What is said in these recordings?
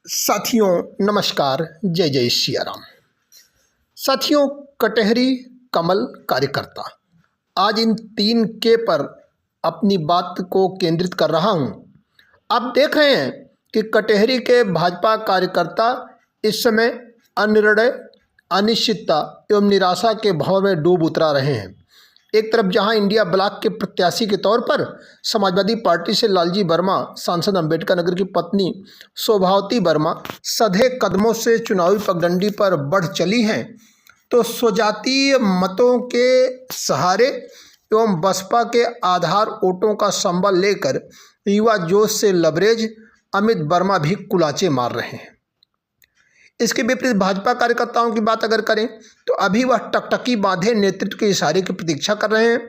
साथियों नमस्कार, जय जय सिया राम। साथियों, कटहरी कमल कार्यकर्ता, आज इन 3 के पर अपनी बात को केंद्रित कर रहा हूं। आप देख रहे हैं कि कटहरी के भाजपा कार्यकर्ता इस समय अनिर्णय, अनिश्चितता एवं निराशा के भाव में डूब उतरा रहे हैं। एक तरफ जहां इंडिया ब्लॉक के प्रत्याशी के तौर पर समाजवादी पार्टी से लालजी वर्मा, सांसद अंबेडकर नगर की पत्नी शोभावती वर्मा सधे कदमों से चुनावी पगडंडी पर बढ़ चली हैं, तो स्वजातीय मतों के सहारे एवं बसपा के आधार वोटों का संबल लेकर युवा जोश से लबरेज अमित वर्मा भी कुलाचे मार रहे हैं। इसके विपरीत भाजपा कार्यकर्ताओं की बात अगर करें तो अभी वह टकटकी बांधे नेतृत्व के इशारे की प्रतीक्षा कर रहे हैं।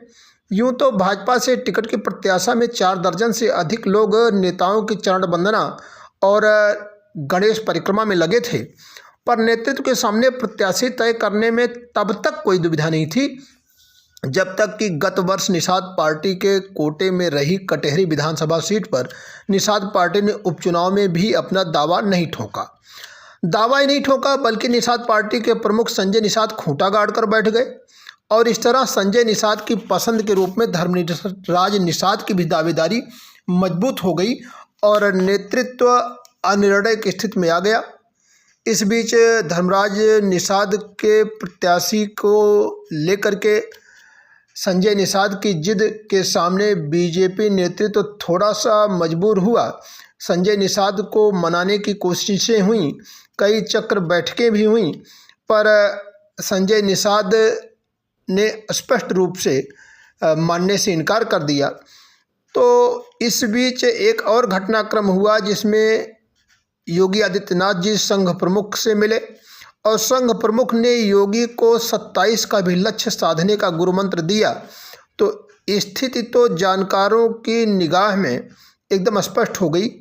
यूं तो भाजपा से टिकट की प्रत्याशा में 4 दर्जन से अधिक लोग नेताओं की चरण वंदना और गणेश परिक्रमा में लगे थे, पर नेतृत्व के सामने प्रत्याशी तय करने में तब तक कोई दुविधा नहीं थी जब तक कि गत वर्ष निषाद पार्टी के कोटे में रही कटहरी विधानसभा सीट पर निषाद पार्टी ने उपचुनाव में भी अपना दावा नहीं ठोका ही नहीं ठोका, बल्कि निषाद पार्टी के प्रमुख संजय निषाद खूंटा गाड़ कर बैठ गए और इस तरह संजय निषाद की पसंद के रूप में धर्मराज निषाद की भी दावेदारी मजबूत हो गई और नेतृत्व अनिर्णय की स्थिति में आ गया। इस बीच धर्मराज निषाद के प्रत्याशी को लेकर के संजय निषाद की जिद के सामने बीजेपी नेतृत्व थोड़ा सा मजबूर हुआ। संजय निषाद को मनाने की कोशिशें हुई, कई चक्र बैठकें भी हुई, पर संजय निषाद ने स्पष्ट रूप से मानने से इनकार कर दिया। तो इस बीच एक और घटनाक्रम हुआ जिसमें योगी आदित्यनाथ जी संघ प्रमुख से मिले और संघ प्रमुख ने योगी को 27 का भी लक्ष्य साधने का गुरुमंत्र दिया। तो स्थिति तो जानकारों की निगाह में एकदम स्पष्ट हो गई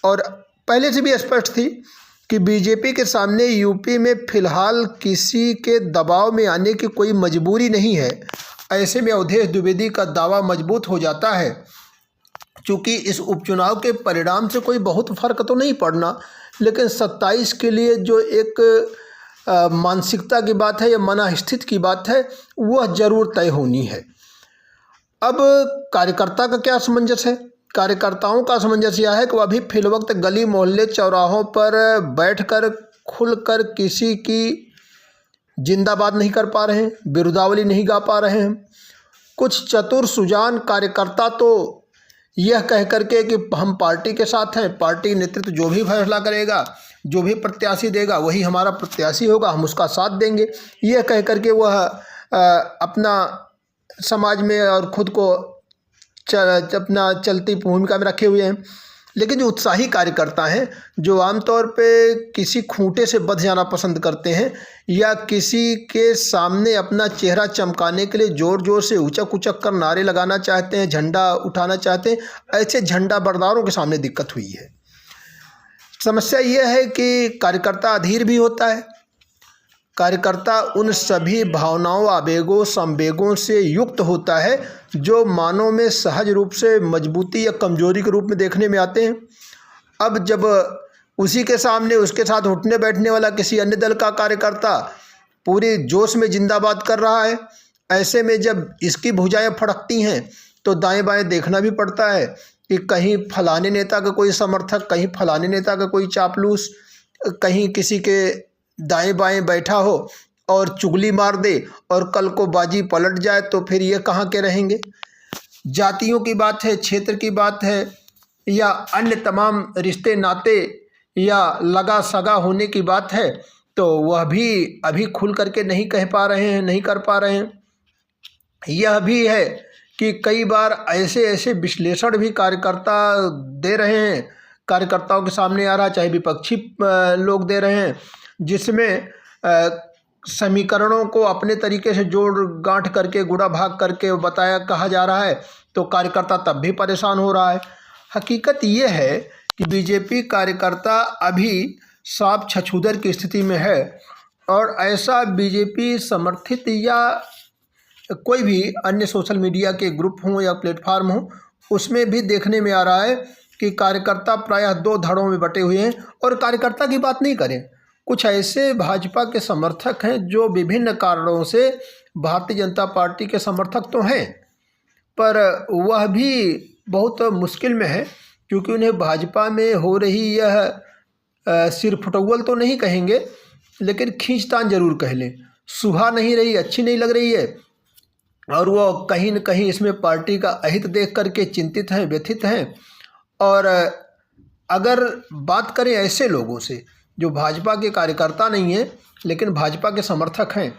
और पहले से भी स्पष्ट थी कि बीजेपी के सामने यूपी में फिलहाल किसी के दबाव में आने की कोई मजबूरी नहीं है। ऐसे में अवधेश द्विवेदी का दावा मजबूत हो जाता है। चूँकि इस उपचुनाव के परिणाम से कोई बहुत फर्क तो नहीं पड़ना, लेकिन 27 के लिए जो एक मानसिकता की बात है या मनस्थिति की बात है वह जरूर तय होनी है। अब कार्यकर्ता का क्या असमंजस है? कार्यकर्ताओं का असमंजस यह है कि वह अभी फिलवक्त गली मोहल्ले चौराहों पर बैठकर खुलकर किसी की जिंदाबाद नहीं कर पा रहे हैं, बिरुदावली नहीं गा पा रहे हैं। कुछ चतुर सुजान कार्यकर्ता तो यह कह करके कि हम पार्टी के साथ हैं, पार्टी नेतृत्व जो भी फैसला करेगा, जो भी प्रत्याशी देगा वही हमारा प्रत्याशी होगा, हम उसका साथ देंगे, यह कह करके वह अपना समाज में और खुद को अपना चलती भूमिका में रखे हुए हैं। लेकिन जो उत्साही कार्यकर्ता हैं, जो आमतौर पे किसी खूंटे से बध जाना पसंद करते हैं या किसी के सामने अपना चेहरा चमकाने के लिए ज़ोर ज़ोर से उचक उचक कर नारे लगाना चाहते हैं, झंडा उठाना चाहते हैं, ऐसे झंडा बरदारों के सामने दिक्कत हुई है। समस्या यह है कि कार्यकर्ता अधीर भी होता है। कार्यकर्ता उन सभी भावनाओं, आवेगों, संवेगों से युक्त होता है जो मानव में सहज रूप से मजबूती या कमजोरी के रूप में देखने में आते हैं। अब जब उसी के सामने उसके साथ उठने बैठने वाला किसी अन्य दल का कार्यकर्ता पूरी जोश में जिंदाबाद कर रहा है, ऐसे में जब इसकी भुजाएं फड़कती हैं तो दाएं बाएं देखना भी पड़ता है कि कहीं फलाने नेता का कोई समर्थक, कहीं फलाने नेता का कोई चापलूस कहीं किसी के दाएं बाएं बैठा हो और चुगली मार दे और कल को बाजी पलट जाए तो फिर ये कहाँ के रहेंगे। जातियों की बात है, क्षेत्र की बात है या अन्य तमाम रिश्ते नाते या लगा सगा होने की बात है, तो वह भी अभी खुल करके नहीं कह पा रहे हैं, नहीं कर पा रहे हैं। यह भी है कि कई बार ऐसे ऐसे विश्लेषण भी कार्यकर्ता दे रहे हैं, कार्यकर्ताओं के सामने आ रहा, चाहे विपक्षी लोग दे रहे हैं, जिसमें समीकरणों को अपने तरीके से जोड़ गांठ करके गुड़ा भाग करके बताया कहा जा रहा है, तो कार्यकर्ता तब भी परेशान हो रहा है। हकीकत ये है कि बीजेपी कार्यकर्ता अभी साफ छछूदर की स्थिति में है और ऐसा बीजेपी समर्थित या कोई भी अन्य सोशल मीडिया के ग्रुप हों या प्लेटफार्म हों, उसमें भी देखने में आ रहा है कि कार्यकर्ता प्रायः दो धड़ों में बटे हुए हैं। और कार्यकर्ता की बात नहीं करें, कुछ ऐसे भाजपा के समर्थक हैं जो विभिन्न कारणों से भारतीय जनता पार्टी के समर्थक तो हैं, पर वह भी बहुत मुश्किल में है, क्योंकि उन्हें भाजपा में हो रही यह सिरफुटौल तो नहीं कहेंगे, लेकिन खींचतान जरूर कह लें, सुहा नहीं रही, अच्छी नहीं लग रही है। और वो कहीं न कहीं इसमें पार्टी का अहित देख करके चिंतित हैं, व्यथित हैं। और अगर बात करें ऐसे लोगों से जो भाजपा के कार्यकर्ता नहीं हैं लेकिन भाजपा के समर्थक हैं,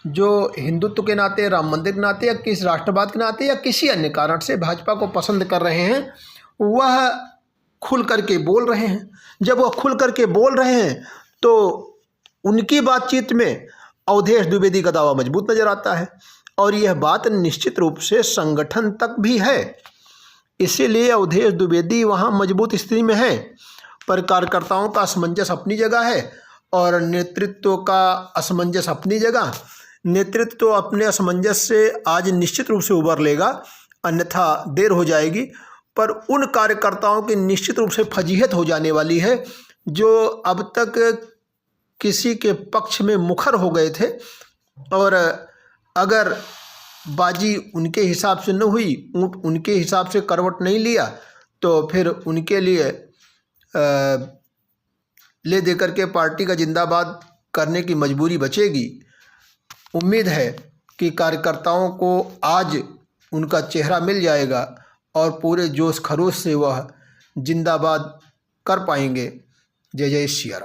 जो हिंदुत्व के नाते, राम मंदिर के नाते, या किस राष्ट्रवाद के नाते, या किसी अन्य कारण से भाजपा को पसंद कर रहे हैं, वह खुल करके बोल रहे हैं। जब वह खुल करके बोल रहे हैं तो उनकी बातचीत में अवधेश द्विवेदी का दावा मजबूत नजर आता है, और यह बात निश्चित रूप से संगठन तक भी है। इसीलिए अवधेश द्विवेदी वहाँ मजबूत स्थिति में है, पर कार्यकर्ताओं का असमंजस अपनी जगह है और नेतृत्व का असमंजस अपनी जगह। नेतृत्व अपने असमंजस से आज निश्चित रूप से उबर लेगा, अन्यथा देर हो जाएगी। पर उन कार्यकर्ताओं की निश्चित रूप से फजीहत हो जाने वाली है जो अब तक किसी के पक्ष में मुखर हो गए थे, और अगर बाजी उनके हिसाब से न हुई, ऊँट उनके हिसाब से करवट नहीं लिया, तो फिर उनके लिए ले दे करके पार्टी का जिंदाबाद करने की मजबूरी बचेगी। उम्मीद है कि कार्यकर्ताओं को आज उनका चेहरा मिल जाएगा और पूरे जोश खरोश से वह जिंदाबाद कर पाएंगे। जय जय श्री राम।